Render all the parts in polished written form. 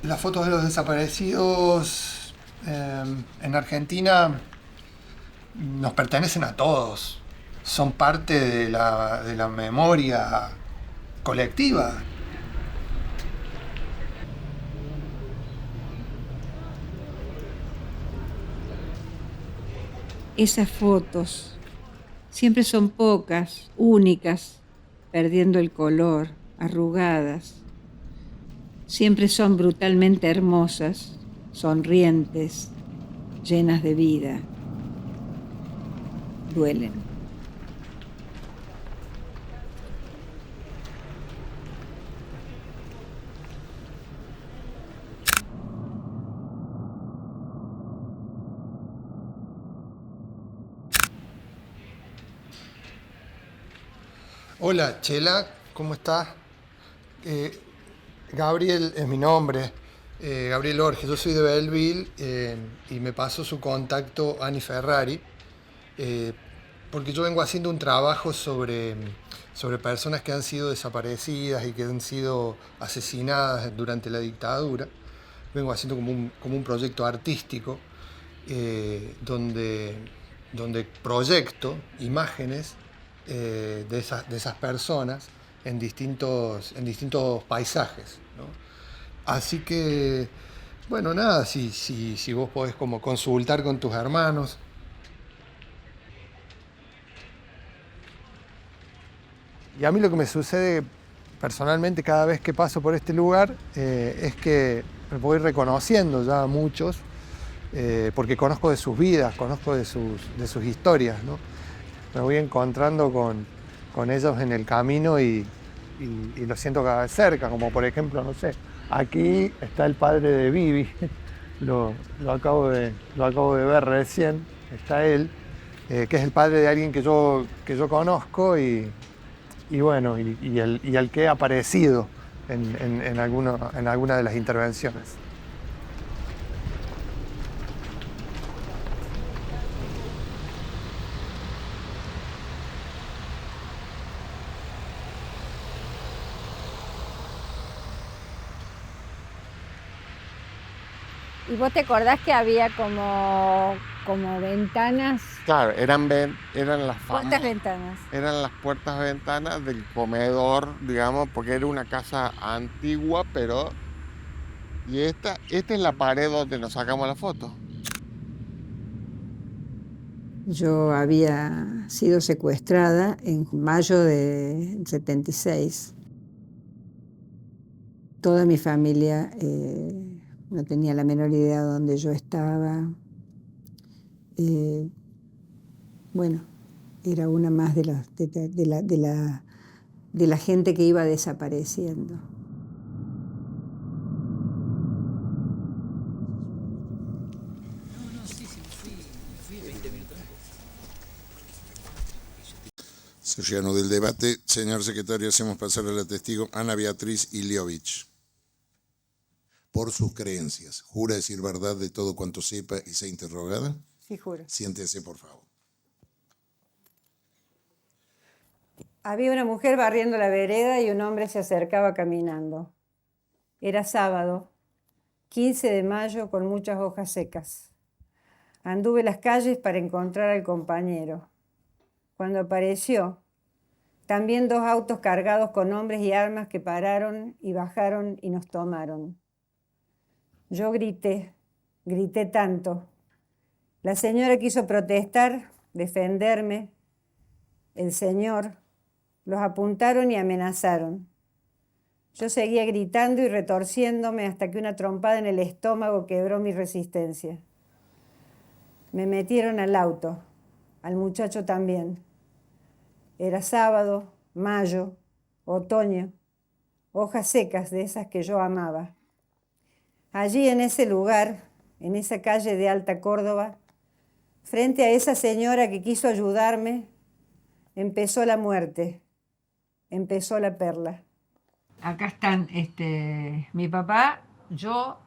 Las fotos de los desaparecidos en Argentina nos pertenecen a todos, son parte de la memoria colectiva. Esas fotos siempre son pocas, únicas, perdiendo el color, arrugadas. Siempre son brutalmente hermosas, sonrientes, llenas de vida. Duelen. Hola, Chela, ¿cómo estás? Gabriel es mi nombre, Gabriel Orge, yo soy de Belleville y me pasó su contacto Ani Ferrari, porque yo vengo haciendo un trabajo sobre personas que han sido desaparecidas y que han sido asesinadas durante la dictadura. Vengo haciendo como un proyecto artístico donde proyecto imágenes de esas personas en distintos paisajes, ¿no? Así que, bueno, nada, si vos podés como consultar con tus hermanos. Y a mí lo que me sucede personalmente cada vez que paso por este lugar es que me voy reconociendo ya a muchos, porque conozco de sus vidas, conozco de sus historias, ¿no? Me voy encontrando con ellos en el camino y lo siento cada vez cerca, como por ejemplo, no sé, aquí está el padre de Vivi, lo acabo de ver recién, está él, que es el padre de alguien que yo conozco y bueno, y al que he aparecido en alguna de las intervenciones. ¿Y vos te acordás que había como ventanas? Claro, eran las ¿Cuántas ventanas? eran las puertas ventanas del comedor, digamos, porque era una casa antigua, pero... Y esta es la pared donde nos sacamos la foto. Yo había sido secuestrada en mayo de 76. Toda mi familia no tenía la menor idea de dónde yo estaba. Bueno, era una más de la gente que iba desapareciendo. Surgiano del debate. Señor secretario, hacemos pasar a la testigo Ana Beatriz Iliovich. por sus creencias. ¿Jura decir verdad de todo cuanto sepa y sea interrogada? Sí, juro. Siéntese, por favor. Había una mujer barriendo la vereda y un hombre se acercaba caminando. Era sábado, 15 de mayo, con muchas hojas secas. Anduve las calles para encontrar al compañero. Cuando apareció, también 2 autos cargados con hombres y armas que pararon y bajaron y nos tomaron. Yo grité tanto. La señora quiso protestar, defenderme. El señor, los apuntaron y amenazaron. Yo seguía gritando y retorciéndome hasta que una trompada en el estómago quebró mi resistencia. Me metieron al auto, al muchacho también. Era sábado, mayo, otoño, hojas secas de esas que yo amaba. Allí en ese lugar, en esa calle de Alta Córdoba, frente a esa señora que quiso ayudarme, empezó la muerte, empezó la perla. Acá están mi papá, yo.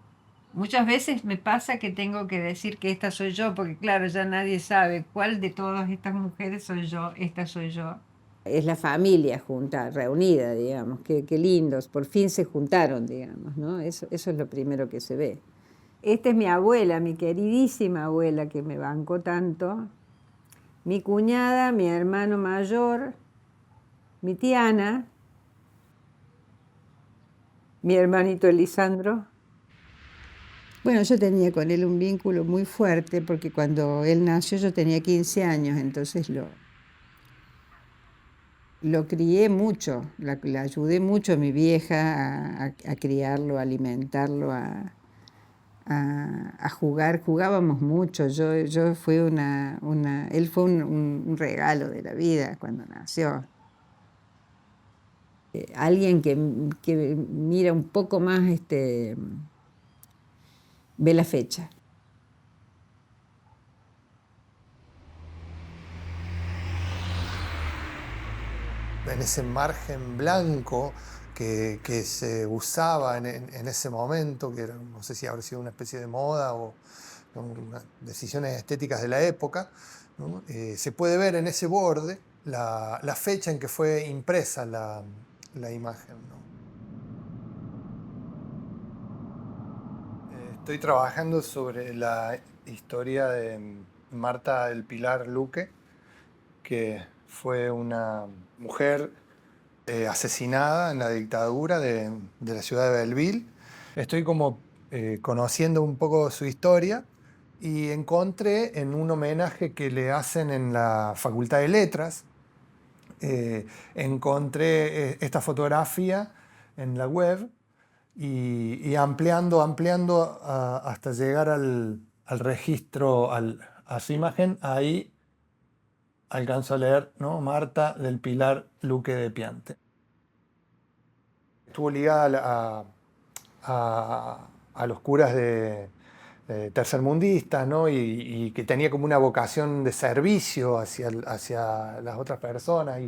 Muchas veces me pasa que tengo que decir que esta soy yo, porque claro, ya nadie sabe cuál de todas estas mujeres soy yo, esta soy yo. Es la familia junta, reunida, digamos, qué lindos, por fin se juntaron, digamos, ¿no? Eso es lo primero que se ve. Esta es mi abuela, mi queridísima abuela que me bancó tanto, mi cuñada, mi hermano mayor, mi tía Ana, mi hermanito Elisandro. Bueno, yo tenía con él un vínculo muy fuerte porque cuando él nació yo tenía 15 años, entonces lo crié mucho, la ayudé mucho a mi vieja a criarlo, a alimentarlo, a jugar. Jugábamos mucho, yo fui él fue un regalo de la vida cuando nació. Alguien que mira un poco más, ve la fecha. En ese margen blanco que se usaba en ese momento, que era, no sé si habrá sido una especie de moda o decisiones estéticas de la época, ¿no? Se puede ver en ese borde la fecha en que fue impresa la imagen, ¿no? Estoy trabajando sobre la historia de Marta del Pilar Luque, que fue una mujer asesinada en la dictadura de la ciudad de Belleville. Estoy como conociendo un poco su historia y encontré en un homenaje que le hacen en la Facultad de Letras, encontré esta fotografía en la web y ampliando hasta llegar al registro, a su imagen, ahí alcanzo a leer, ¿no? Marta del Pilar Luque de Piante. Estuvo ligada a los curas de tercermundistas, ¿no? y que tenía como una vocación de servicio hacia las otras personas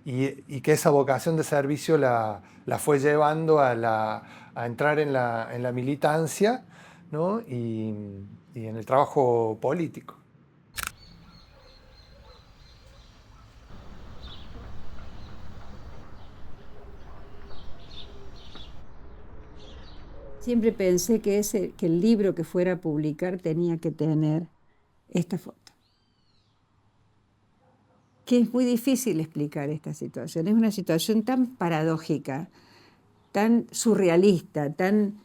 y que esa vocación de servicio la fue llevando a entrar en la militancia, ¿no? y en el trabajo político. Siempre pensé que el libro que fuera a publicar tenía que tener esta foto. Que es muy difícil explicar esta situación. Es una situación tan paradójica, tan surrealista, tan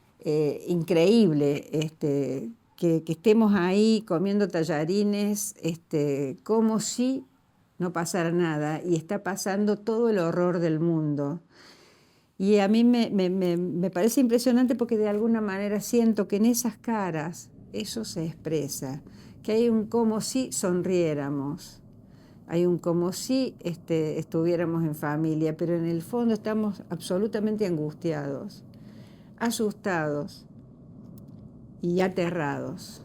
increíble, que estemos ahí comiendo tallarines, como si no pasara nada, y está pasando todo el horror del mundo. Y a mí me parece impresionante porque de alguna manera siento que en esas caras eso se expresa, que hay un como si sonriéramos, hay un como si estuviéramos en familia, pero en el fondo estamos absolutamente angustiados, asustados y aterrados.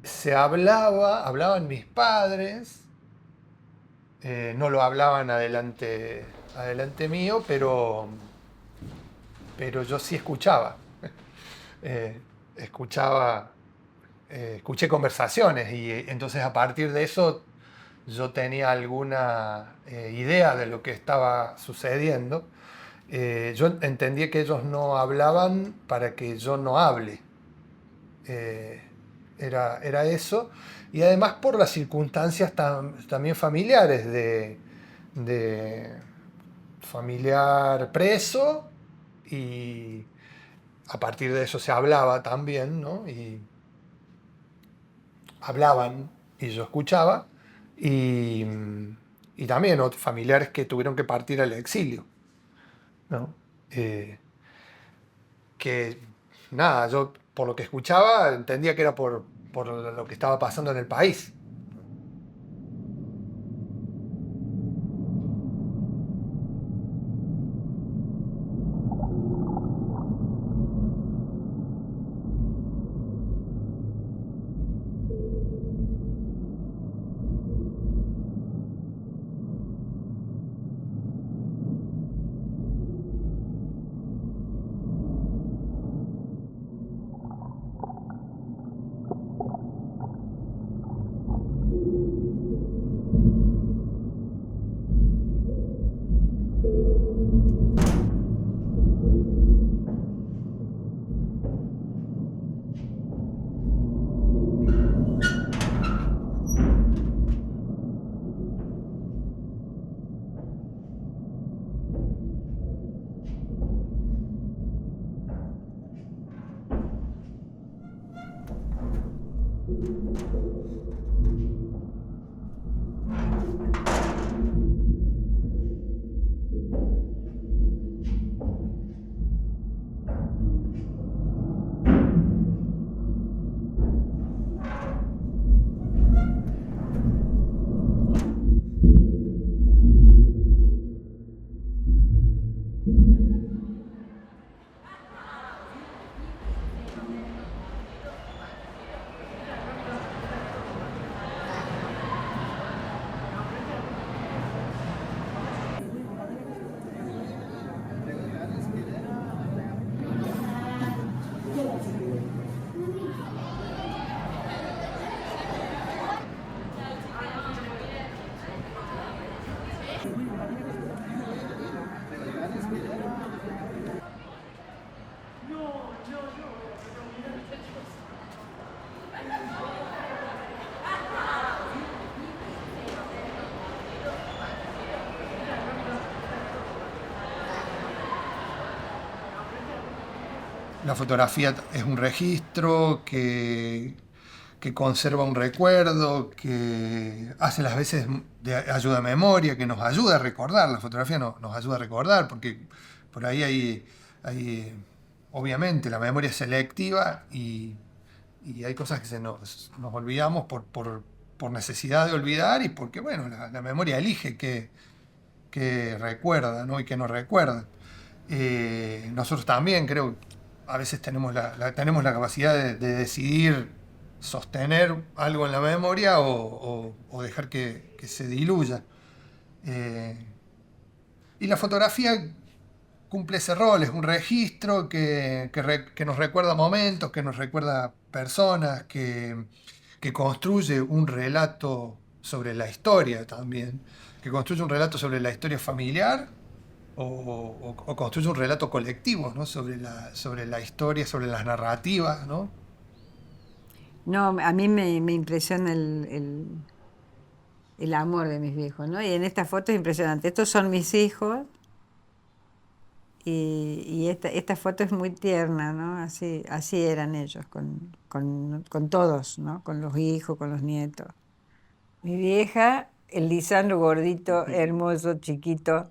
se hablaban mis padres, no lo hablaban adelante mío, pero yo sí escuchaba. Escuché conversaciones y entonces a partir de eso yo tenía alguna idea de lo que estaba sucediendo. Yo entendí que ellos no hablaban para que yo no hable. Era eso. Y además por las circunstancias también familiares de familiar preso, y a partir de eso se hablaba también, ¿no? Y hablaban y yo escuchaba, y, y también otros familiares que tuvieron que partir al exilio, ¿no? Que nada, yo por lo que escuchaba entendía que era por lo que estaba pasando en el país. La fotografía es un registro que conserva un recuerdo, que hace las veces de ayuda a memoria, que nos ayuda a recordar. La fotografía nos ayuda a recordar, porque por ahí hay obviamente, la memoria es selectiva y hay cosas que nos olvidamos por necesidad de olvidar y porque, bueno, la memoria elige que recuerda, ¿no? Y que no recuerda. Nosotros también creo a veces tenemos la capacidad de decidir sostener algo en la memoria o dejar que se diluya. Y la fotografía cumple ese rol, es un registro que nos recuerda momentos, que nos recuerda personas, que construye un relato sobre la historia también, que construye un relato sobre la historia familiar o construye un relato colectivo, ¿no? sobre la historia, sobre las narrativas, ¿no? No, a mí me impresiona el amor de mis viejos, ¿no? Y en esta foto es impresionante. Estos son mis hijos y esta foto es muy tierna, ¿no? Así eran ellos, con todos, ¿no? Con los hijos, con los nietos. Mi vieja, el Lisandro gordito, hermoso, chiquito,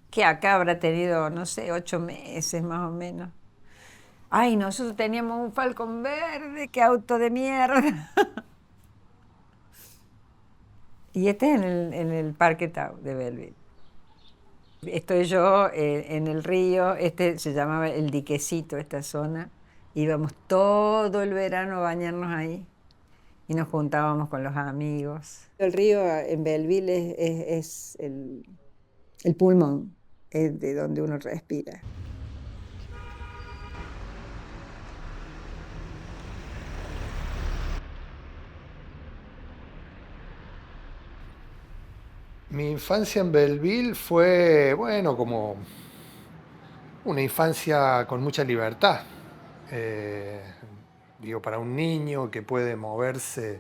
que acá habrá tenido, no sé, 8 meses más o menos. Ay, nosotros teníamos un Falcon verde, qué auto de mierda. Y este es en el Parque Tau de Belleville. Estoy yo en el río, se llamaba El Diquecito, esta zona. Íbamos todo el verano a bañarnos ahí. y nos juntábamos con los amigos. El río en Belleville es el pulmón, es de donde uno respira. Mi infancia en Belleville fue, bueno, como una infancia con mucha libertad. Eh, Digo, para un niño que puede moverse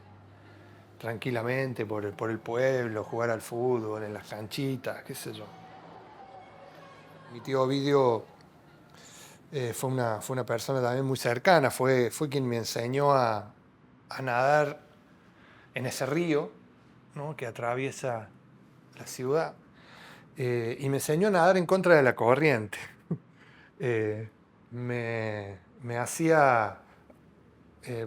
tranquilamente por el pueblo, jugar al fútbol, en las canchitas, qué sé yo. Mi tío Ovidio fue una persona también muy cercana, fue quien me enseñó a nadar en ese río, ¿no?, que atraviesa la ciudad, y me enseñó a nadar en contra de la corriente. Me hacía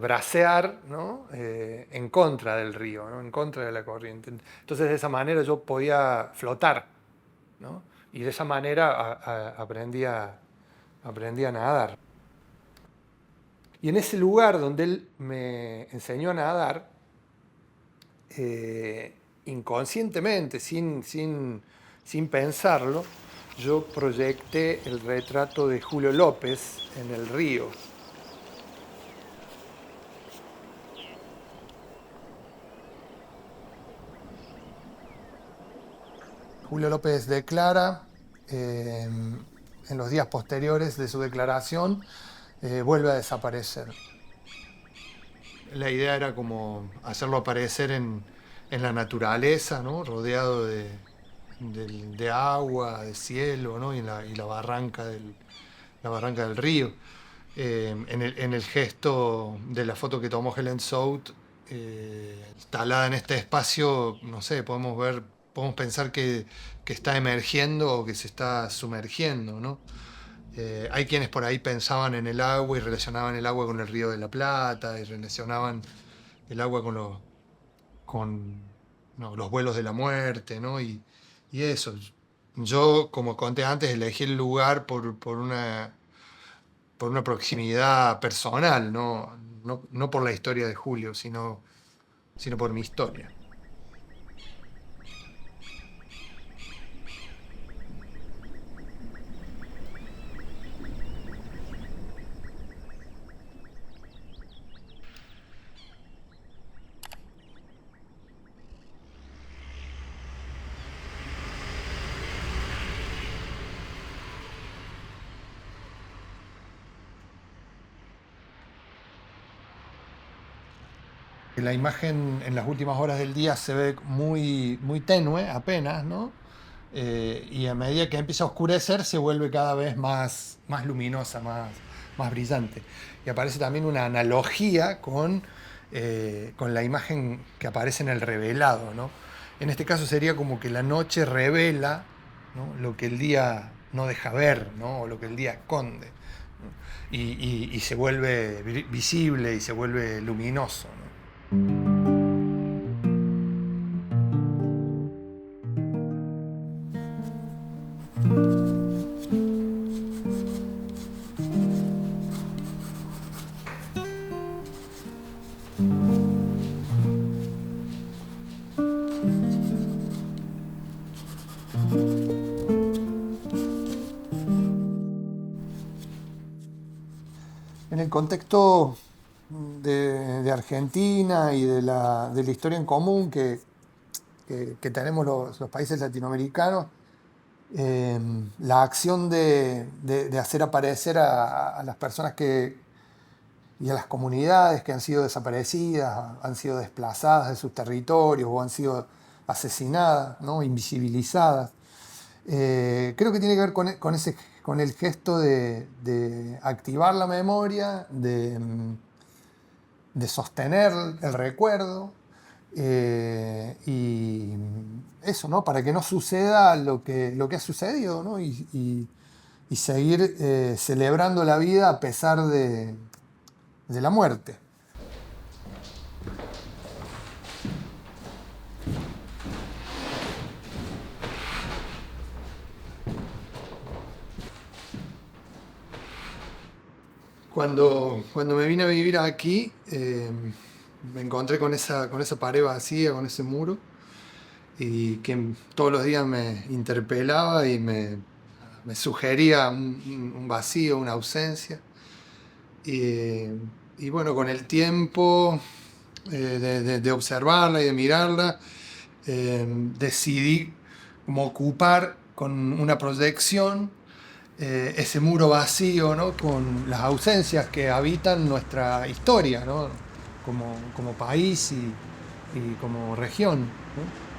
bracear, ¿no?, en contra del río, ¿no?, en contra de la corriente. Entonces de esa manera yo podía flotar, ¿no?, y de esa manera aprendí a nadar. Y en ese lugar donde él me enseñó a nadar, inconscientemente, sin pensarlo, yo proyecté el retrato de Julio López en el río. Julio López declara, en los días posteriores de su declaración, vuelve a desaparecer. La idea era como hacerlo aparecer en la naturaleza, ¿no?, rodeado de agua, de cielo, ¿no?, y la barranca del río. En el gesto de la foto que tomó Helen South, instalada en este espacio, no sé, podemos pensar que está emergiendo o que se está sumergiendo, ¿no? Hay quienes por ahí pensaban en el agua y relacionaban el agua con el Río de la Plata, y relacionaban el agua con los vuelos de la muerte, ¿no? Y eso. Yo, como conté antes, elegí el lugar por una proximidad personal, no por la historia de Julio, sino por mi historia. La imagen en las últimas horas del día se ve muy, muy tenue, apenas, ¿no? Y a medida que empieza a oscurecer se vuelve cada vez más luminosa, más brillante. Y aparece también una analogía con la imagen que aparece en el revelado, ¿no? En este caso sería como que la noche revela, ¿no?, lo que el día no deja ver, ¿no?, o lo que el día esconde, ¿no? Y se vuelve visible y se vuelve luminoso, ¿no? En el contexto de Argentina y de la historia en común que tenemos los países latinoamericanos, la acción de hacer aparecer a las personas y a las comunidades que han sido desaparecidas, han sido desplazadas de sus territorios o han sido asesinadas, ¿no?, invisibilizadas. Creo que tiene que ver con el gesto de activar la memoria, de sostener el recuerdo, y eso, ¿no?, para que no suceda lo que ha sucedido, ¿no?, y seguir celebrando la vida a pesar de la muerte. Cuando me vine a vivir aquí, me encontré con esa pared vacía, con ese muro, y que todos los días me interpelaba y me sugería un vacío, una ausencia. Y, y bueno, con el tiempo de observarla y de mirarla, decidí como ocupar con una proyección ese muro vacío, ¿no? Con las ausencias que habitan nuestra historia, ¿no? Como país y como región, ¿no?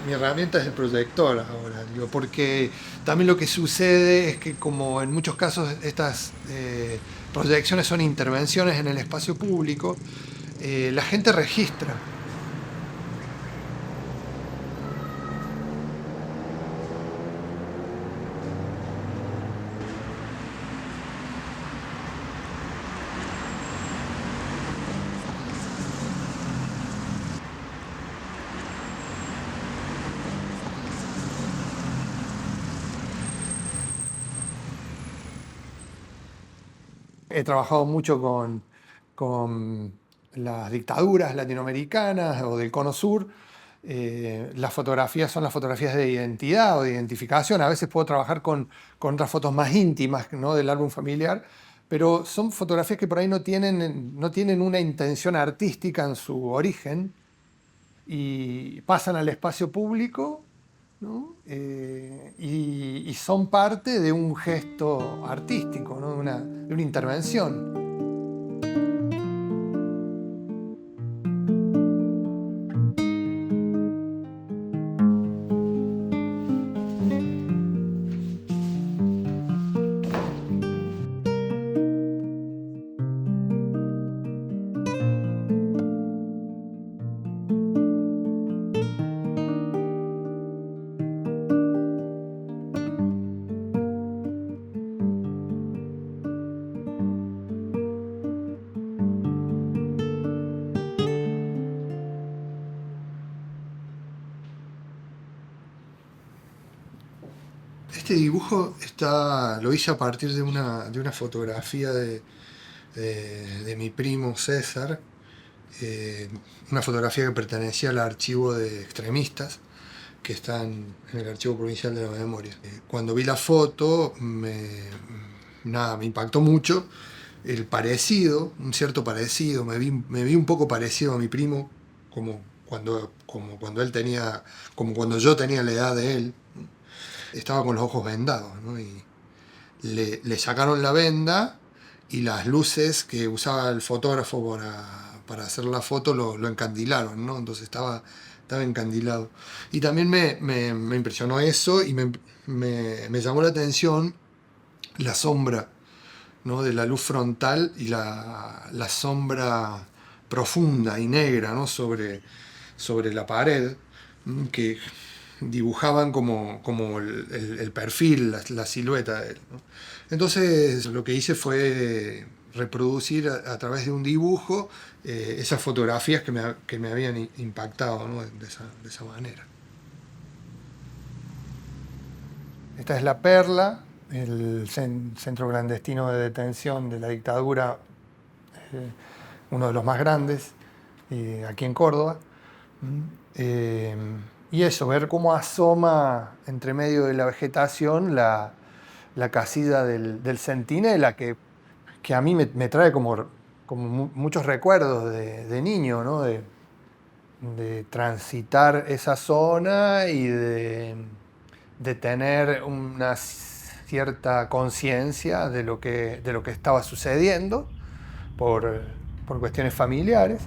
Mi herramienta es el proyector ahora, digo, porque también lo que sucede es que, como en muchos casos estas proyecciones son intervenciones en el espacio público, la gente registra. He trabajado mucho con las dictaduras latinoamericanas o del Cono Sur. Las fotografías son las fotografías de identidad o de identificación. A veces puedo trabajar con otras fotos más íntimas, ¿no? Del álbum familiar, pero son fotografías que por ahí no tienen una intención artística en su origen y pasan al espacio público, ¿no? Y son parte de un gesto artístico, ¿no? De una intervención. Este dibujo lo hice a partir de una fotografía de mi primo César, una fotografía que pertenecía al archivo de extremistas, que está en el Archivo Provincial de la Memoria. Cuando vi la foto, me impactó mucho el parecido, un cierto parecido, me vi un poco parecido a mi primo, como cuando yo tenía la edad de él. Estaba con los ojos vendados, ¿no? Y le sacaron la venda y las luces que usaba el fotógrafo para hacer la foto lo encandilaron, ¿no? Entonces estaba encandilado. Y también me impresionó eso y me llamó la atención la sombra, ¿no? De la luz frontal y la sombra profunda y negra, ¿no? sobre la pared, que dibujaban como el perfil, la silueta de él, ¿no? Entonces lo que hice fue reproducir a través de un dibujo esas fotografías que me habían impactado, ¿no? de esa manera. Esta es La Perla, el centro clandestino de detención de la dictadura, uno de los más grandes aquí en Córdoba. Y eso, ver cómo asoma entre medio de la vegetación la casilla del centinela, que a mí me trae como muchos recuerdos de niño, ¿no? De transitar esa zona y de tener una cierta conciencia de lo que estaba sucediendo por cuestiones familiares.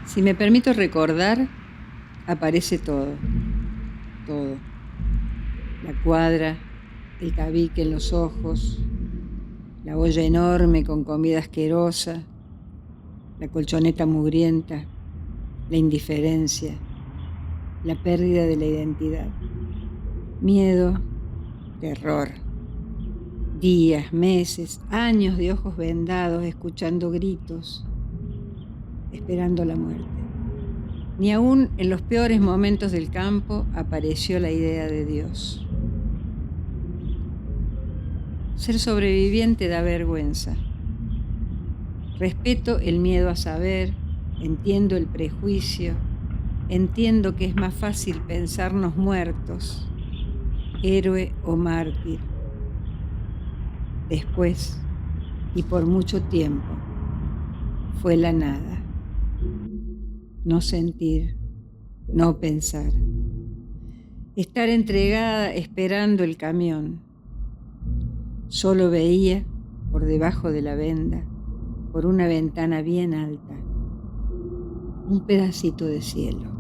Si me permito recordar, aparece todo, todo. La cuadra, el tabique en los ojos, la olla enorme con comida asquerosa, la colchoneta mugrienta, la indiferencia, la pérdida de la identidad, miedo, terror, días, meses, años de ojos vendados escuchando gritos, esperando la muerte. Ni aún en los peores momentos del campo apareció la idea de Dios. Ser sobreviviente da vergüenza. Respeto el miedo a saber, entiendo el prejuicio, entiendo que es más fácil pensarnos muertos, héroe o mártir. Después, y por mucho tiempo, fue la nada. No sentir, no pensar. Estar entregada esperando el camión. Solo veía, por debajo de la venda, por una ventana bien alta, un pedacito de cielo.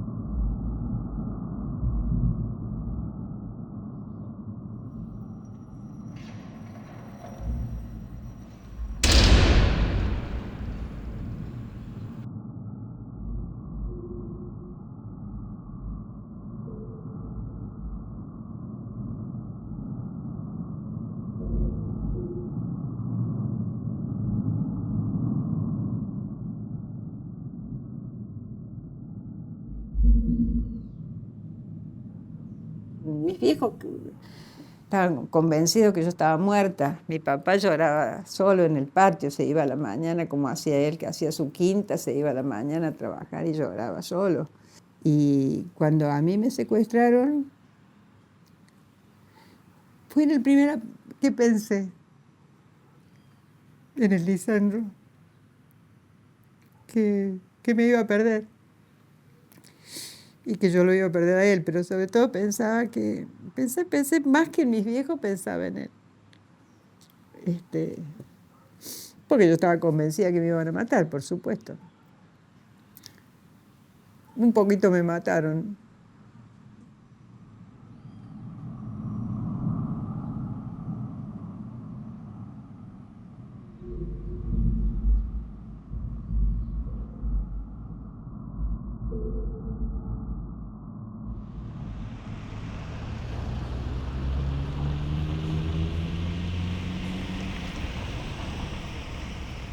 Mis viejos estaban convencidos que yo estaba muerta. Mi papá lloraba solo en el patio, se iba a la mañana, como hacía él, que hacía su quinta, se iba a la mañana a trabajar y lloraba solo. Y cuando a mí me secuestraron, fue en el primero que pensé, en el Lisandro, que me iba a perder. Y que yo lo iba a perder a él, pero sobre todo pensé más que en mis viejos, pensaba en él. Porque yo estaba convencida que me iban a matar, por supuesto. Un poquito me mataron.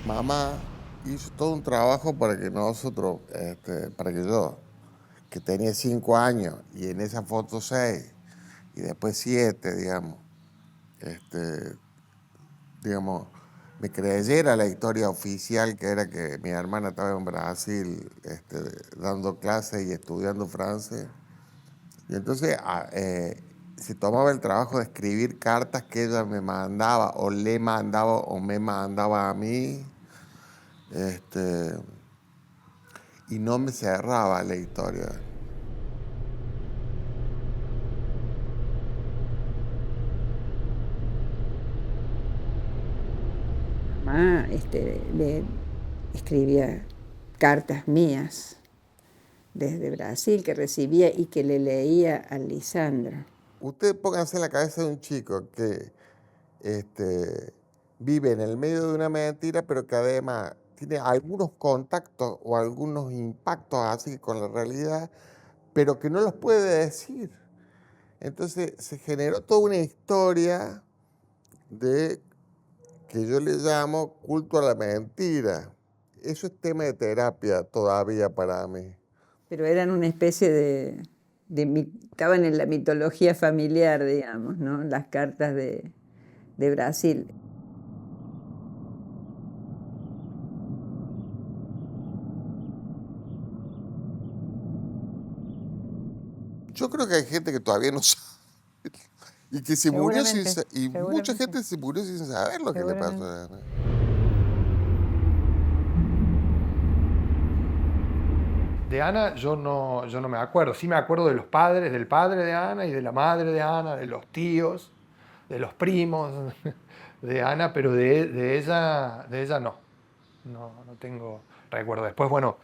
Mamá hizo todo un trabajo para que nosotros, para que yo, que tenía 5 años, y en esa foto 6, y después 7, digamos, me creyera la historia oficial, que era que mi hermana estaba en Brasil dando clases y estudiando francés. Y entonces se tomaba el trabajo de escribir cartas que ella me mandaba, o le mandaba, o me mandaba a mí. Y no me cerraba la historia. Mamá le escribía cartas mías desde Brasil que recibía y que le leía a Lisandro. Ustedes pónganse en la cabeza de un chico que vive en el medio de una mentira, pero que además tiene algunos contactos o algunos impactos así con la realidad, pero que no los puede decir. Entonces se generó toda una historia de que yo le llamo culto a la mentira. Eso es tema de terapia todavía para mí. Pero eran una especie estaban en la mitología familiar, digamos, ¿no? Las cartas de Brasil. Yo creo que hay gente que todavía no sabe. Y que se murió sin saber. Y mucha gente se murió sin saber lo que le pasó a Ana. De Ana yo no me acuerdo. Sí me acuerdo de los padres, del padre de Ana y de la madre de Ana, de los tíos, de los primos de Ana, pero de ella no. No tengo recuerdo. Después, bueno,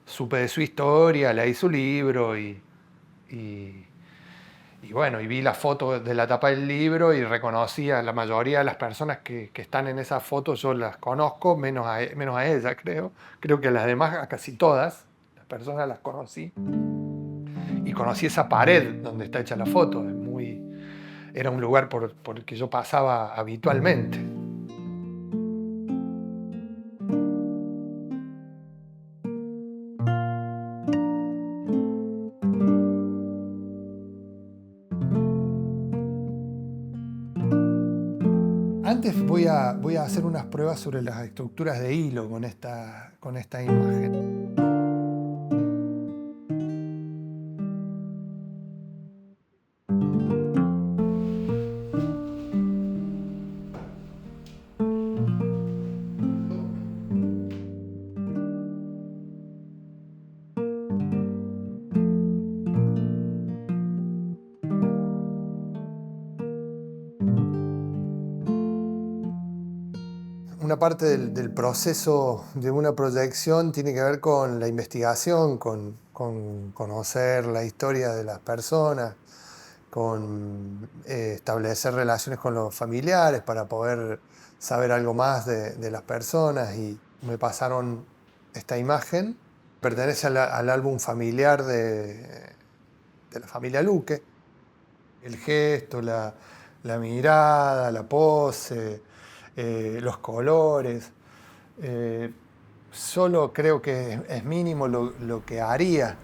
supe de su historia, leí su libro y bueno, y vi la foto de la tapa del libro y reconocí a la mayoría de las personas que están en esa foto, yo las conozco, menos a ella, creo. Creo que a las demás, a casi todas las personas las conocí. Y conocí esa pared donde está hecha la foto. Era un lugar por el que yo pasaba habitualmente. antes voy a hacer unas pruebas sobre las estructuras de hilo con esta imagen. Una parte del proceso de una proyección tiene que ver con la investigación, con conocer la historia de las personas, con establecer relaciones con los familiares para poder saber algo más de las personas. Y me pasaron esta imagen, pertenece al álbum familiar de la familia Luque. El gesto, la mirada, la pose, los colores. Solo creo que es mínimo lo que haría.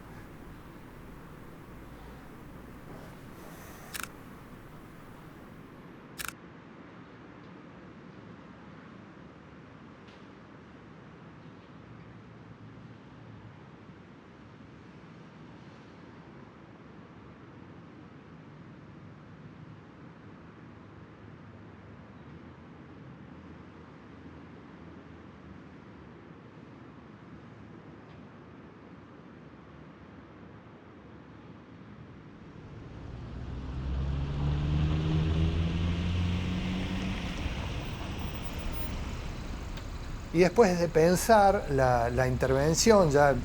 Y después de pensar la intervención, ya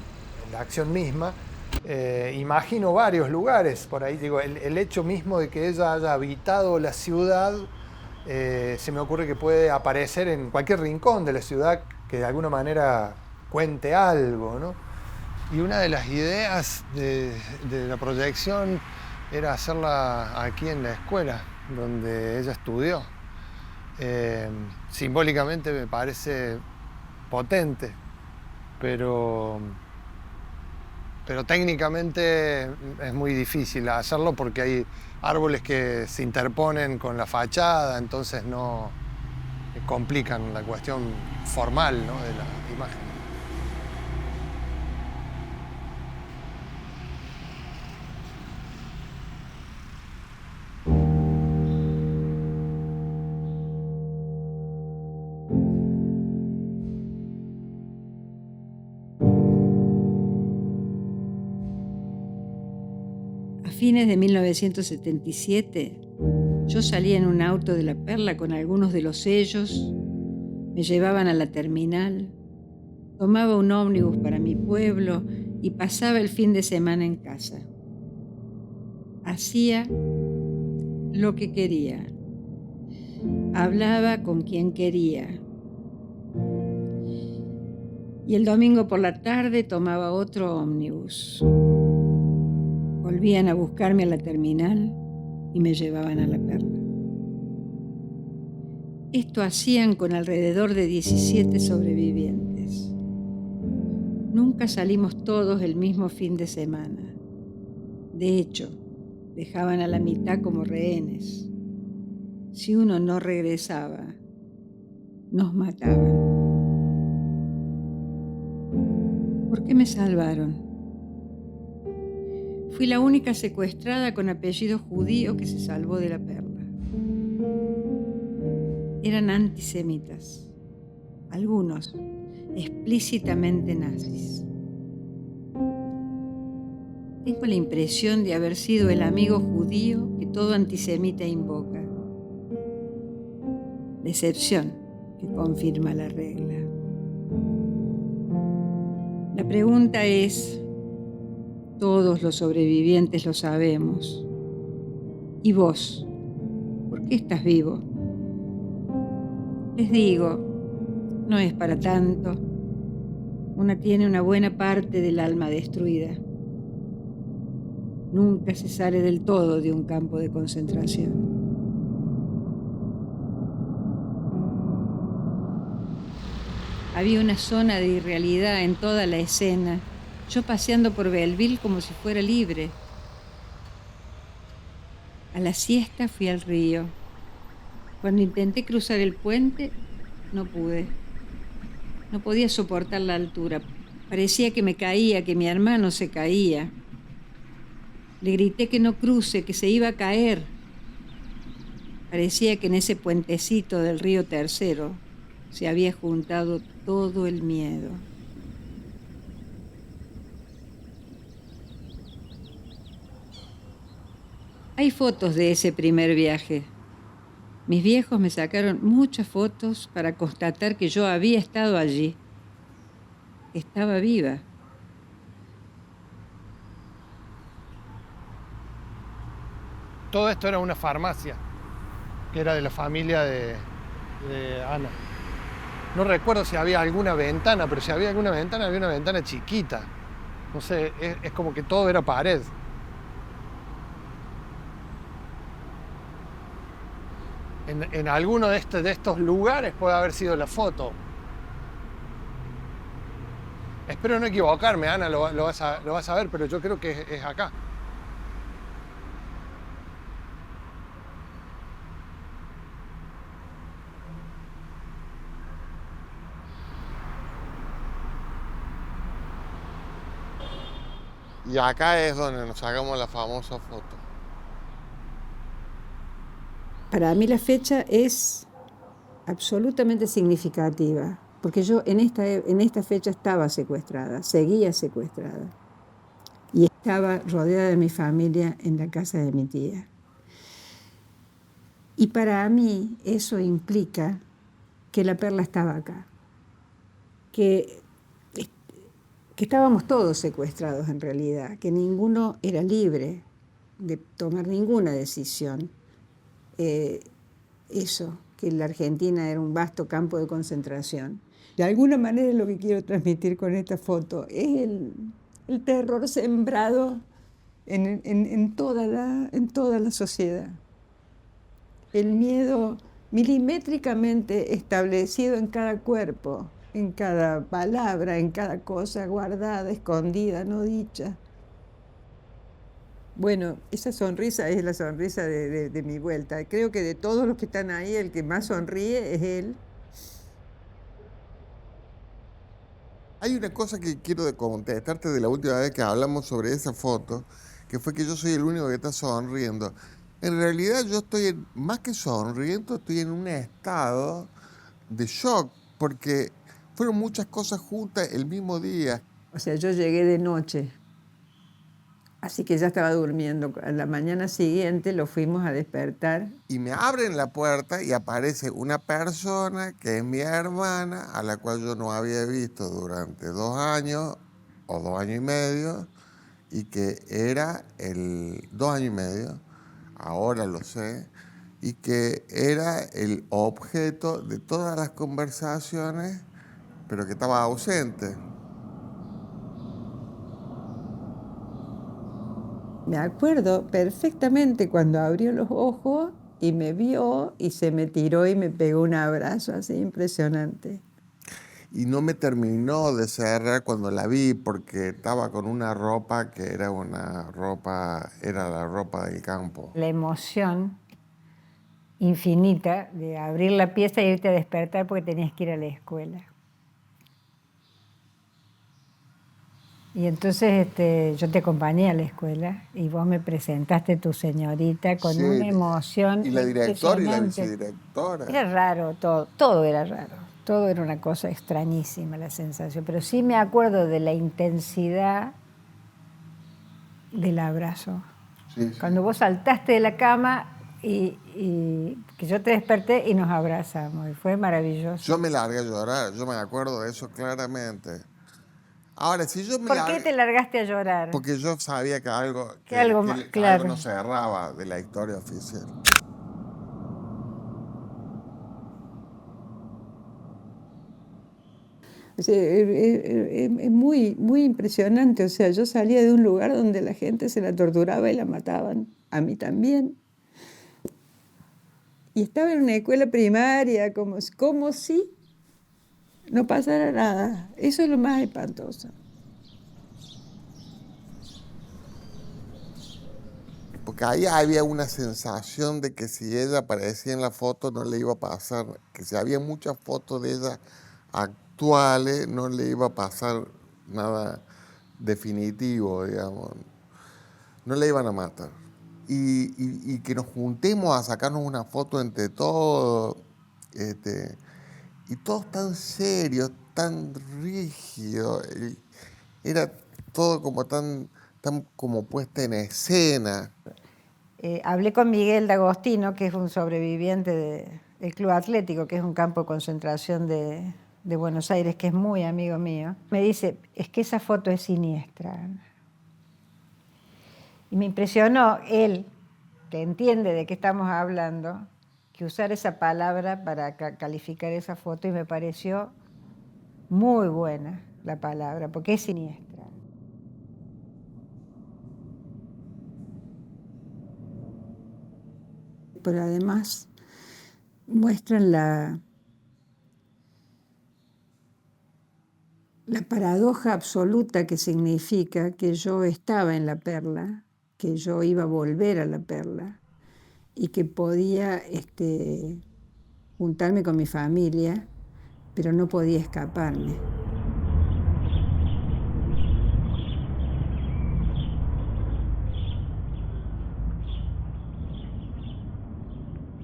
la acción misma, imagino varios lugares. Por ahí digo, el hecho mismo de que ella haya habitado la ciudad, se me ocurre que puede aparecer en cualquier rincón de la ciudad que de alguna manera cuente algo, ¿no? Y una de las ideas de la proyección era hacerla aquí en la escuela donde ella estudió. Simbólicamente me parece potente, pero técnicamente es muy difícil hacerlo porque hay árboles que se interponen con la fachada, entonces no complican la cuestión formal, ¿no?, de la imagen. A fines de 1977, yo salía en un auto de La Perla con algunos de los sellos, me llevaban a la terminal, tomaba un ómnibus para mi pueblo y pasaba el fin de semana en casa. Hacía lo que quería, hablaba con quien quería. Y el domingo por la tarde tomaba otro ómnibus. Volvían a buscarme a la terminal y me llevaban a La Perla. Esto hacían con alrededor de 17 sobrevivientes. Nunca salimos todos el mismo fin de semana. De hecho, dejaban a la mitad como rehenes. Si uno no regresaba, nos mataban. ¿Por qué me salvaron? Fui la única secuestrada con apellido judío que se salvó de La Perla. Eran antisemitas, algunos explícitamente nazis. Tengo la impresión de haber sido el amigo judío que todo antisemita invoca. La excepción que confirma la regla. La pregunta es, todos los sobrevivientes lo sabemos. ¿Y vos? ¿Por qué estás vivo? Les digo, no es para tanto. Una tiene una buena parte del alma destruida. Nunca se sale del todo de un campo de concentración. Había una zona de irrealidad en toda la escena. Yo paseando por Belleville como si fuera libre. A la siesta fui al río. Cuando intenté cruzar el puente, no pude. No podía soportar la altura. Parecía que me caía, que mi hermano se caía. Le grité que no cruce, que se iba a caer. Parecía que en ese puentecito del río Tercero se había juntado todo el miedo. Hay fotos de ese primer viaje. Mis viejos me sacaron muchas fotos para constatar que yo había estado allí, que estaba viva. Todo esto era una farmacia, que era de la familia de Ana. No recuerdo si había alguna ventana, pero si había alguna ventana, había una ventana chiquita. No sé, es como que todo era pared. En alguno de estos lugares puede haber sido la foto. Espero no equivocarme, Ana, lo vas a ver, pero yo creo que es acá. Y acá es donde nos sacamos la famosa foto. Para mí la fecha es absolutamente significativa, porque yo en esta fecha estaba secuestrada, seguía secuestrada, y estaba rodeada de mi familia en la casa de mi tía. Y para mí eso implica que la perla estaba acá, que estábamos todos secuestrados en realidad, que ninguno era libre de tomar ninguna decisión. Eso, que la Argentina era un vasto campo de concentración. De alguna manera lo que quiero transmitir con esta foto es el terror sembrado en toda la sociedad. El miedo milimétricamente establecido en cada cuerpo, en cada palabra, en cada cosa guardada, escondida, no dicha. Bueno, esa sonrisa es la sonrisa de mi vuelta. Creo que de todos los que están ahí, el que más sonríe es él. Hay una cosa que quiero contestarte de la última vez que hablamos sobre esa foto, que fue que yo soy el único que está sonriendo. En realidad yo estoy, más que sonriendo, estoy en un estado de shock, porque fueron muchas cosas juntas el mismo día. O sea, yo llegué de noche, así que ya estaba durmiendo. A la mañana siguiente lo fuimos a despertar. Y me abren la puerta y aparece una persona que es mi hermana, a la cual yo no había visto durante 2 años o 2 años y medio, y que era 2 años y medio, ahora lo sé, y que era el objeto de todas las conversaciones, pero que estaba ausente. Me acuerdo perfectamente cuando abrió los ojos y me vio y se me tiró y me pegó un abrazo así impresionante. Y no me terminó de cerrar cuando la vi, porque estaba con una ropa que era la ropa del campo. La emoción infinita de abrir la pieza e irte a despertar porque tenías que ir a la escuela. Y entonces yo te acompañé a la escuela y vos me presentaste tu señorita con Sí, una emoción y la directora y la impresionante. vicedirectora. Era raro, todo era raro. Todo era una cosa extrañísima la sensación. Pero sí me acuerdo de la intensidad del abrazo. Sí, sí. Cuando vos saltaste de la cama y que yo te desperté y nos abrazamos. Y fue maravilloso. Yo me largué a llorar, yo me acuerdo de eso claramente. Ahora, si yo me ¿Por qué te largaste a llorar? Porque yo sabía que algo Claro. no cerraba de la historia oficial. O sea, es muy, muy impresionante. O sea, yo salía de un lugar donde la gente se la torturaba y la mataban. A mí también. Y estaba en una escuela primaria, como si no pasara nada. Eso es lo más espantoso. porque ahí había una sensación de que si ella aparecía en la foto no le iba a pasar, que si había muchas fotos de ella actuales no le iba a pasar nada definitivo, digamos, no le iban a matar. Y que nos juntemos a sacarnos una foto entre todos, y todos tan serios, tan rígidos, era todo como tan como puesta en escena. Hablé con Miguel D'Agostino, que es un sobreviviente del Club Atlético, que es un campo de concentración de Buenos Aires, que es muy amigo mío. Me dice, es que esa foto es siniestra. Y me impresionó él, que entiende de qué estamos hablando, que usar esa palabra para calificar esa foto, y me pareció muy buena la palabra, porque es siniestra. Pero además muestran la paradoja absoluta que significa que yo estaba en La Perla, que yo iba a volver a La Perla y que podía juntarme con mi familia, pero no podía escaparme.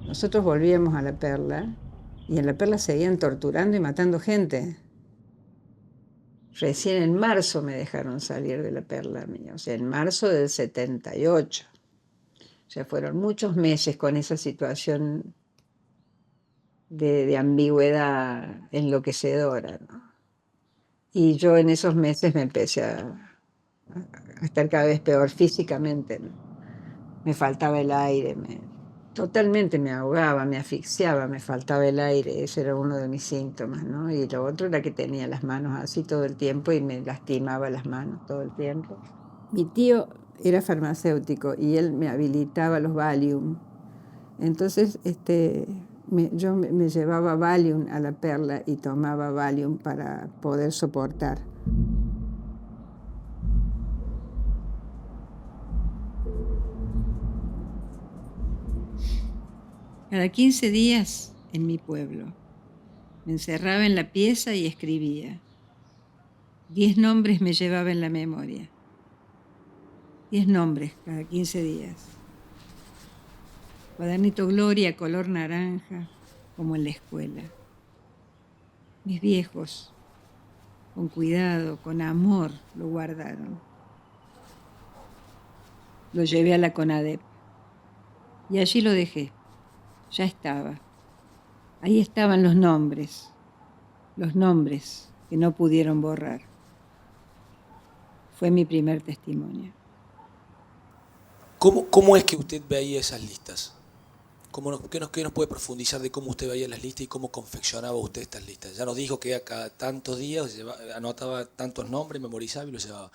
Nosotros volvíamos a La Perla y en La Perla seguían torturando y matando gente. Recién en marzo me dejaron salir de La Perla, o sea, en marzo del 78. O sea, fueron muchos meses con esa situación de ambigüedad enloquecedora, ¿no? Y yo en esos meses me empecé a estar cada vez peor físicamente, ¿no? Me faltaba el aire, totalmente me ahogaba, me asfixiaba, me faltaba el aire, ese era uno de mis síntomas, ¿no? Y lo otro era que tenía las manos así todo el tiempo y me lastimaba las manos todo el tiempo. Mi tío era farmacéutico y él me habilitaba los Valium. Entonces yo me llevaba Valium a La Perla y tomaba Valium para poder soportar. Cada 15 días en mi pueblo. Me encerraba en la pieza y escribía. 10 nombres me llevaba en la memoria. 10 nombres cada 15 días. Cuadernito Gloria, color naranja, como en la escuela. Mis viejos, con cuidado, con amor, lo guardaron. Lo llevé a la CONADEP y allí lo dejé. Ya estaba. Ahí estaban los nombres que no pudieron borrar. Fue mi primer testimonio. ¿Cómo es que usted veía esas listas? ¿Qué nos puede profundizar de cómo usted veía las listas y cómo confeccionaba usted estas listas? Ya nos dijo que cada tantos días anotaba tantos nombres, memorizaba y los llevaba.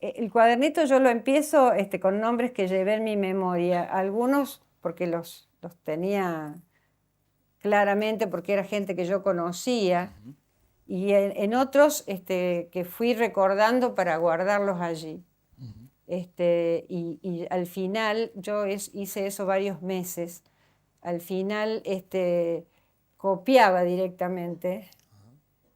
El cuadernito yo lo empiezo con nombres que llevé en mi memoria. Algunos porque los tenía claramente porque era gente que yo conocía, y en otros que fui recordando para guardarlos allí. Y al final, yo hice eso varios meses, al final copiaba directamente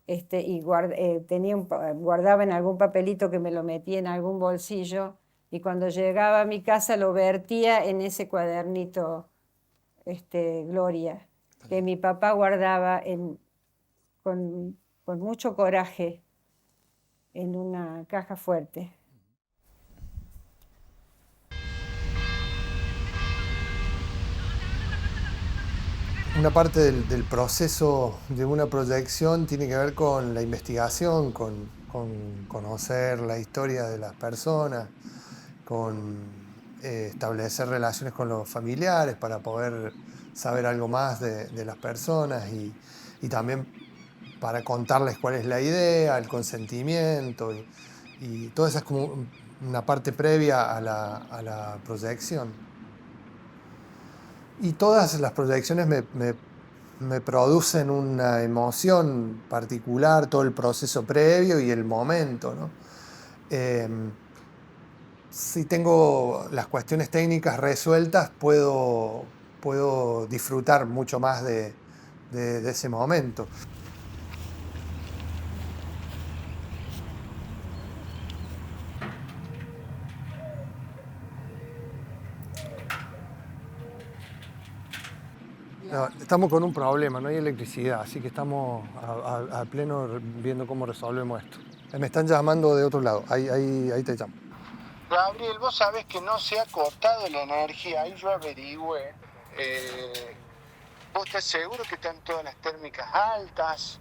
y guardaba en algún papelito que me lo metía en algún bolsillo, y cuando llegaba a mi casa lo vertía en ese cuadernito Gloria, que mi papá guardaba con mucho coraje en una caja fuerte. Una parte del proceso de una proyección tiene que ver con la investigación, con conocer la historia de las personas, con establecer relaciones con los familiares para poder saber algo más de las personas y también para contarles cuál es la idea, el consentimiento y todo eso es como una parte previa a la proyección. Y todas las proyecciones me producen una emoción particular, todo el proceso previo y el momento, ¿no? si tengo las cuestiones técnicas resueltas, puedo disfrutar mucho más de ese momento. No, estamos con un problema, no hay electricidad, así que estamos a pleno viendo cómo resolvemos esto. Me están llamando de otro lado, ahí te llamo. Gabriel, vos sabés que no se ha cortado la energía, ahí yo averigüé. ¿Vos estás seguro que están todas las térmicas altas?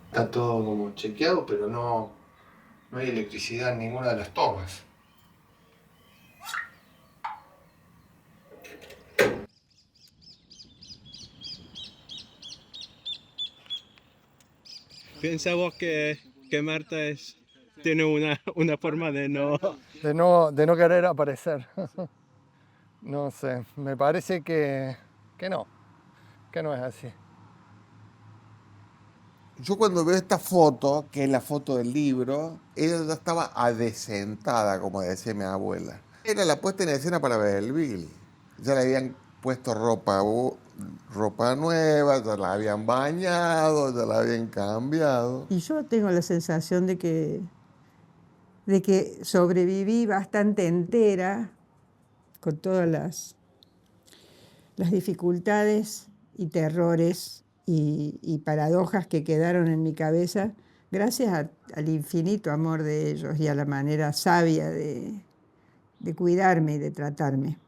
Está todo como chequeado, pero no hay electricidad en ninguna de las tomas. ¿Piensa vos que Marta tiene una forma de no... De no querer aparecer. No sé, me parece que no es así. Yo cuando veo esta foto, que es la foto del libro, ella ya estaba adecentada, como decía mi abuela. Era la puesta en escena para Belleville. Ya le habían puesto ropa nueva, ya la habían bañado, ya la habían cambiado. Y yo tengo la sensación de que sobreviví bastante entera con todas las dificultades y terrores y paradojas que quedaron en mi cabeza gracias al infinito amor de ellos y a la manera sabia de cuidarme y de tratarme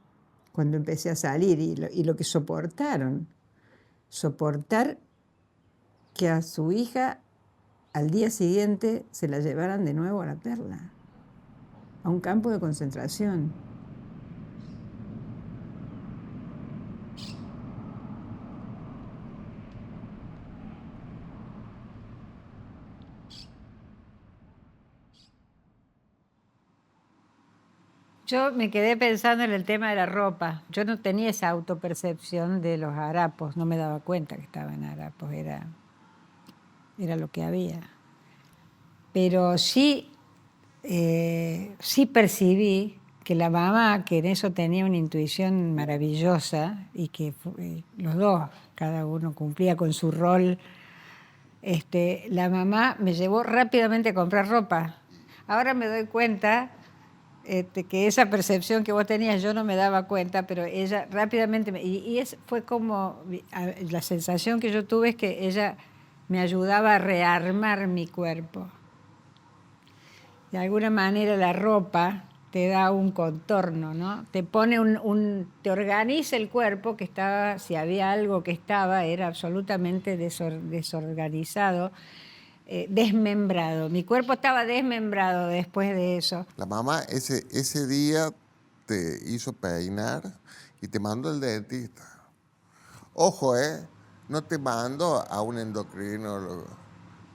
cuando empecé a salir y lo que soportaron. Soportar que a su hija al día siguiente se la llevaran de nuevo a La Perla, a un campo de concentración. Yo me quedé pensando en el tema de la ropa. Yo no tenía esa autopercepción de los harapos, no me daba cuenta que estaba en harapos, era lo que había. Pero sí percibí que la mamá, que en eso tenía una intuición maravillosa y que los dos, cada uno cumplía con su rol, la mamá me llevó rápidamente a comprar ropa. Ahora me doy cuenta que esa percepción que vos tenías yo no me daba cuenta, pero ella rápidamente, fue como, la sensación que yo tuve es que ella me ayudaba a rearmar mi cuerpo. De alguna manera la ropa te da un contorno, ¿no? Te pone te organiza el cuerpo que estaba, si había algo que era absolutamente desorganizado, desmembrado. Mi cuerpo estaba desmembrado después de eso. La mamá ese día te hizo peinar y te mandó al dentista. Ojo, no te mando a un endocrinólogo,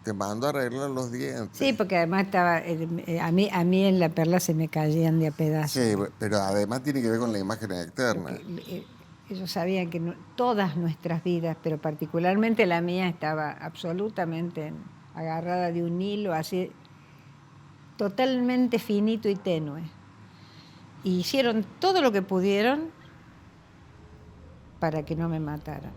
te mando a arreglar los dientes. Sí, porque además estaba, a mí en La Perla se me caían de a pedazos. Sí, pero además tiene que ver con la imagen externa. Ellos sabían que todas nuestras vidas, pero particularmente la mía, estaba absolutamente agarrada de un hilo así, totalmente finito y tenue. Y hicieron todo lo que pudieron para que no me mataran.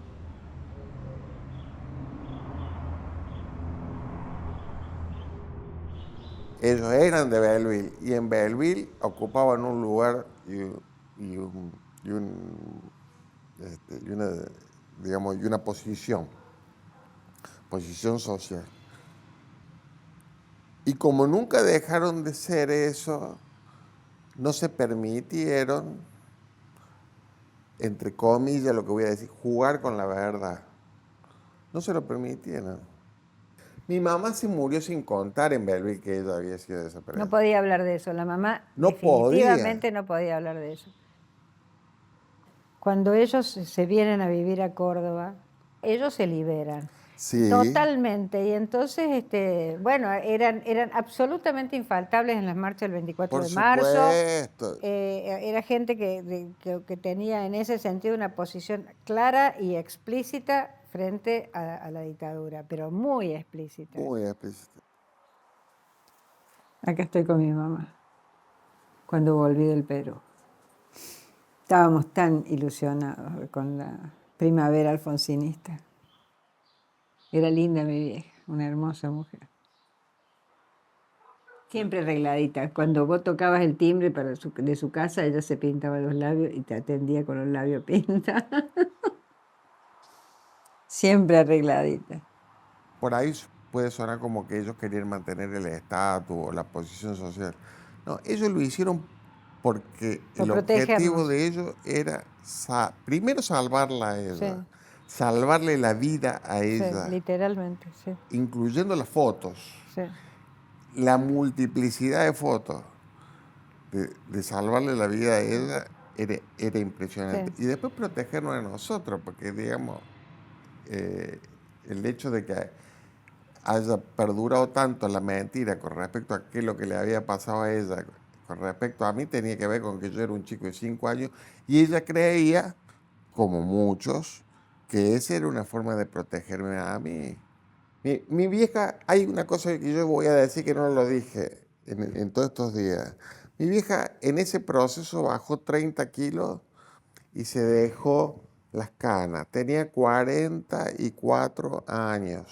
Ellos eran de Belleville y en Belleville ocupaban un lugar y una posición social. Y como nunca dejaron de ser eso, no se permitieron, entre comillas, lo que voy a decir, jugar con la verdad. No se lo permitieron. Mi mamá se murió sin contar en Belleville que ella había sido desaparecida. No podía hablar de eso. La mamá no definitivamente no podía hablar de eso. Cuando ellos se vienen a vivir a Córdoba, ellos se liberan. Sí. Totalmente. Y entonces, eran absolutamente infaltables en las marchas del 24 de marzo. Supuesto. Era gente que tenía en ese sentido una posición clara y explícita frente a la dictadura, pero muy explícita. Muy explícita. Acá estoy con mi mamá. cuando volví del Perú. Estábamos tan ilusionados con la primavera alfonsinista. Era linda mi vieja, una hermosa mujer. Siempre arregladita. Cuando vos tocabas el timbre de su casa, ella se pintaba los labios y te atendía con los labios pintados. Siempre arregladita. Por ahí puede sonar como que ellos querían mantener el estatus o la posición social. No, ellos lo hicieron porque Por el objetivo protegernos. de ellos era primero salvarla a ella, Sí. salvarle la vida a Sí, ella, literalmente, sí. incluyendo las fotos. Sí. La multiplicidad de fotos de salvarle la vida a ella era impresionante. Sí. Y después protegernos a nosotros, porque digamos, el hecho de que haya perdurado tanto la mentira con respecto a qué es lo que le había pasado a ella, con respecto a mí, tenía que ver con que yo era un chico de 5 años y ella creía, como muchos, que esa era una forma de protegerme a mí. Mi vieja, hay una cosa que yo voy a decir que no lo dije en todos estos días. Mi vieja en ese proceso bajó 30 kilos y se dejó las canas. Tenía 44 años.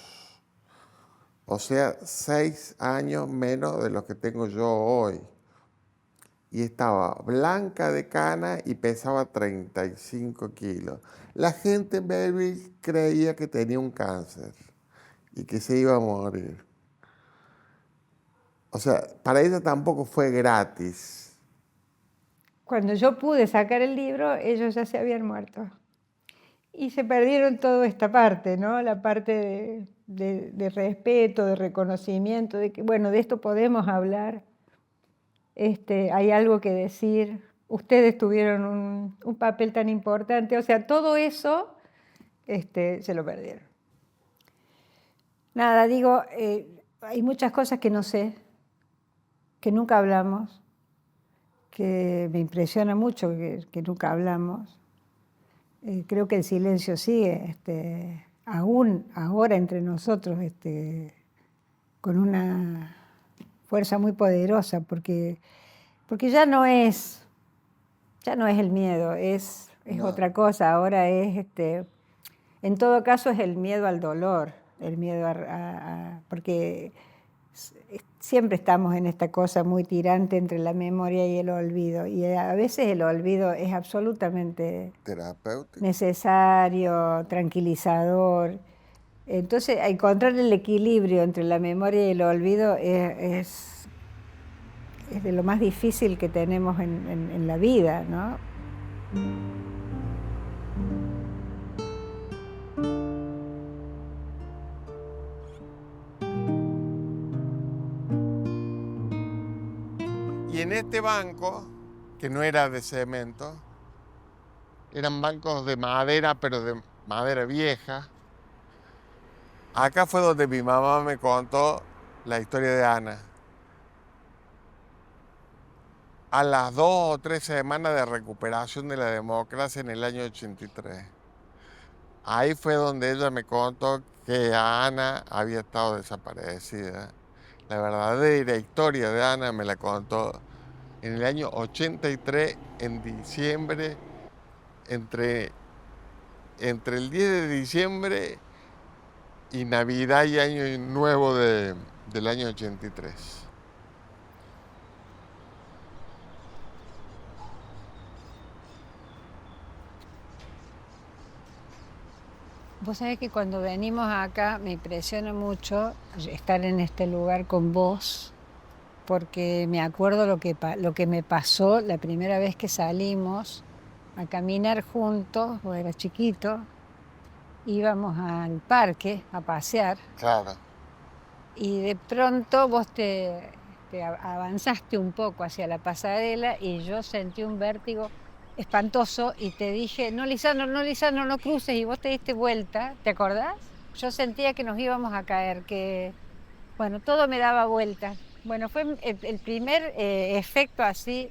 O sea, 6 años menos de los que tengo yo hoy. Y estaba blanca de cana y pesaba 35 kilos. La gente en Beverly creía que tenía un cáncer y que se iba a morir. O sea, para ella tampoco fue gratis. Cuando yo pude sacar el libro, ellos ya se habían muerto. Y se perdieron toda esta parte, ¿no? La parte de respeto, de reconocimiento, de que, bueno, de esto podemos hablar. Hay algo que decir. Ustedes tuvieron un papel tan importante. O sea, todo eso se lo perdieron. Nada, digo, hay muchas cosas que no sé, que nunca hablamos, que me impresiona mucho que nunca hablamos. Creo que el silencio sigue, aún ahora entre nosotros, con una fuerza muy poderosa, porque ya no es el miedo, es No. otra cosa. Ahora es, en todo caso, es el miedo al dolor, el miedo porque siempre estamos en esta cosa muy tirante entre la memoria y el olvido, y a veces el olvido es absolutamente Terapéutico. necesario, tranquilizador. Entonces, encontrar el equilibrio entre la memoria y el olvido es de lo más difícil que tenemos en la vida, ¿no? Y en este banco, que no era de cemento, eran bancos de madera, pero de madera vieja. Acá fue donde mi mamá me contó la historia de Ana. A las 2 o 3 semanas de recuperación de la democracia en el año 83. Ahí fue donde ella me contó que Ana había estado desaparecida. La verdadera historia de Ana me la contó en el año 83, en diciembre, entre el 10 de diciembre y Navidad y Año Nuevo del año 83. Vos sabés que cuando venimos acá me impresiona mucho estar en este lugar con vos, porque me acuerdo lo que me pasó la primera vez que salimos a caminar juntos, vos eras chiquito, íbamos al parque a pasear Claro. y de pronto vos te avanzaste un poco hacia la pasarela y yo sentí un vértigo espantoso y te dije, no, Lisandro, no cruces, y vos te diste vuelta, ¿te acordás? Yo sentía que nos íbamos a caer, que, bueno, todo me daba vuelta. Bueno, fue el primer efecto así,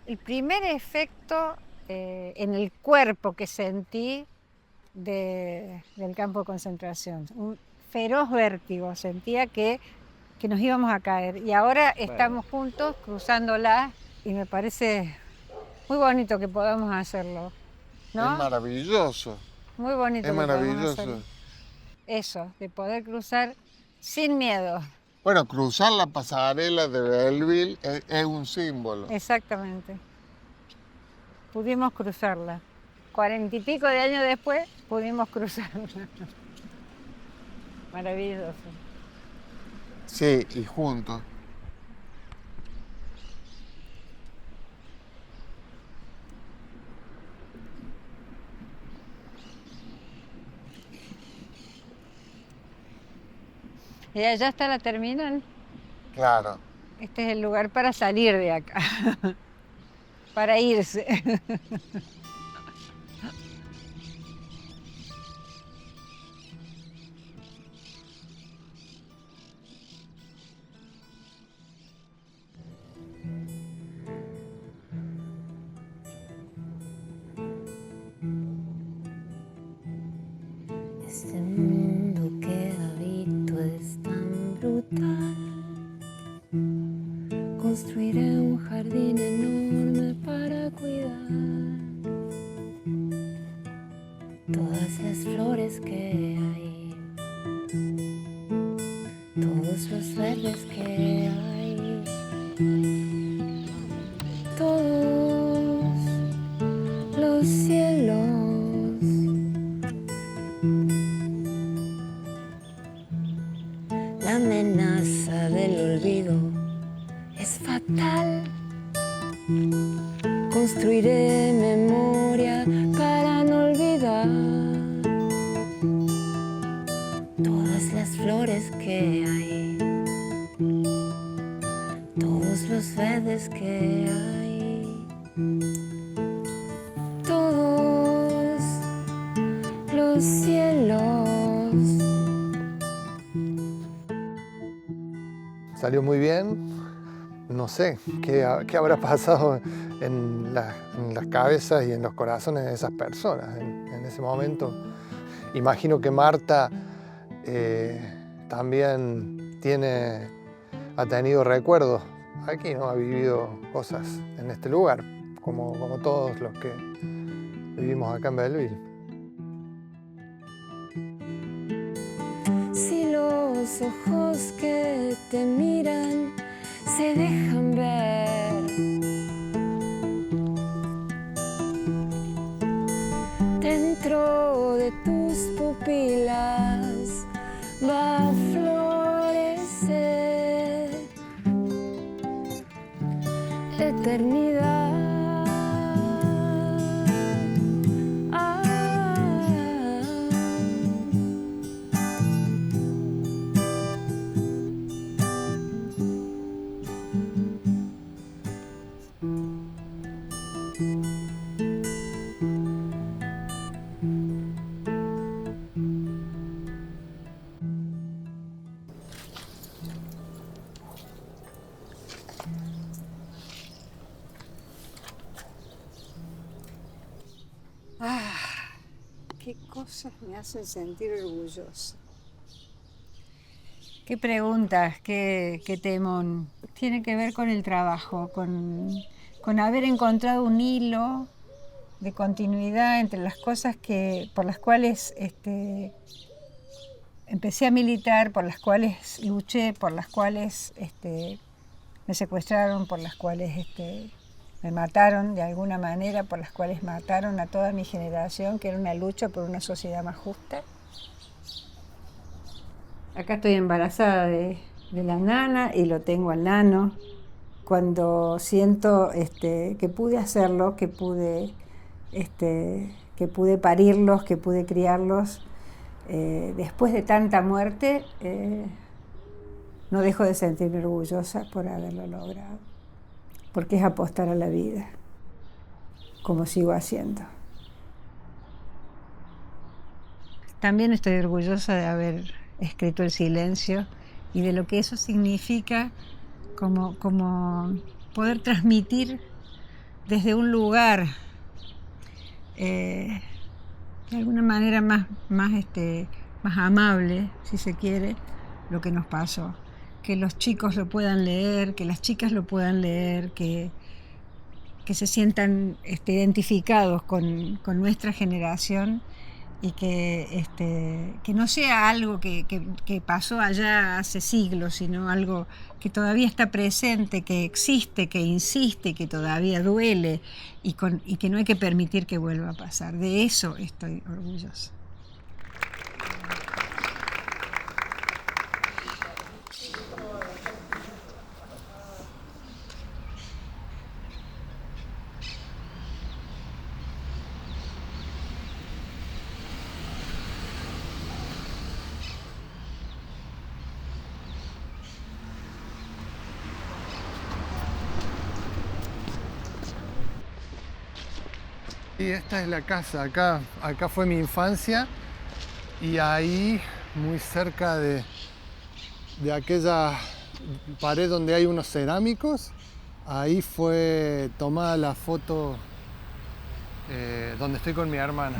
el primer efecto en el cuerpo que sentí del campo de concentración. Un feroz vértigo, sentía que nos íbamos a caer. Y ahora estamos juntos cruzándola y me parece muy bonito que podamos hacerlo, ¿no? Es maravilloso. Muy bonito Es que podamos maravilloso. hacerlo. Eso, de poder cruzar sin miedo. Bueno, cruzar la pasarela de Belleville es un símbolo. Exactamente. Pudimos cruzarla. 40 y pico de años después pudimos cruzarla. Maravilloso. Sí, y juntos. Y allá está la terminal. Claro. Este es el lugar para salir de acá. Para irse. Este mundo que habito es tan brutal. Construiré un jardín enorme para cuidar todas las flores que hay, todos los verdes que hay, todos los cielos. La amenaza del olvido es fatal. Construiré memoria para no olvidar todas las flores que hay, todos los verdes que hay, todos los cielos. Salió muy bien. No sé qué habrá pasado en las cabezas y en los corazones de esas personas en ese momento. Imagino que Marta también ha tenido recuerdos aquí, ¿no? Ha vivido cosas en este lugar, como todos los que vivimos acá en Belleville. Si los ojos que te miran se dejan ver, dentro de tus pupilas va a florecer eternidad. Qué cosas me hacen sentir orgullosa. Qué preguntas, qué temón. Tiene que ver con el trabajo, con haber encontrado un hilo de continuidad entre las cosas por las cuales empecé a militar, por las cuales luché, por las cuales me secuestraron, por las cuales me mataron de alguna manera, por las cuales mataron a toda mi generación, que era una lucha por una sociedad más justa. Acá estoy embarazada de la nana y lo tengo al nano. Cuando siento que pude hacerlo, que pude parirlos, que pude criarlos, después de tanta muerte, no dejo de sentirme orgullosa por haberlo logrado. Porque es apostar a la vida, como sigo haciendo. También estoy orgullosa de haber escrito El silencio y de lo que eso significa como poder transmitir desde un lugar de alguna manera más amable, si se quiere, lo que nos pasó. Que los chicos lo puedan leer, que las chicas lo puedan leer, que que se sientan identificados con nuestra generación y que no sea algo que pasó allá hace siglos, sino algo que todavía está presente, que existe, que insiste, que todavía duele y que no hay que permitir que vuelva a pasar. De eso estoy orgullosa. Y esta es la casa, acá fue mi infancia y ahí, muy cerca de aquella pared donde hay unos cerámicos, ahí fue tomada la foto donde estoy con mi hermana.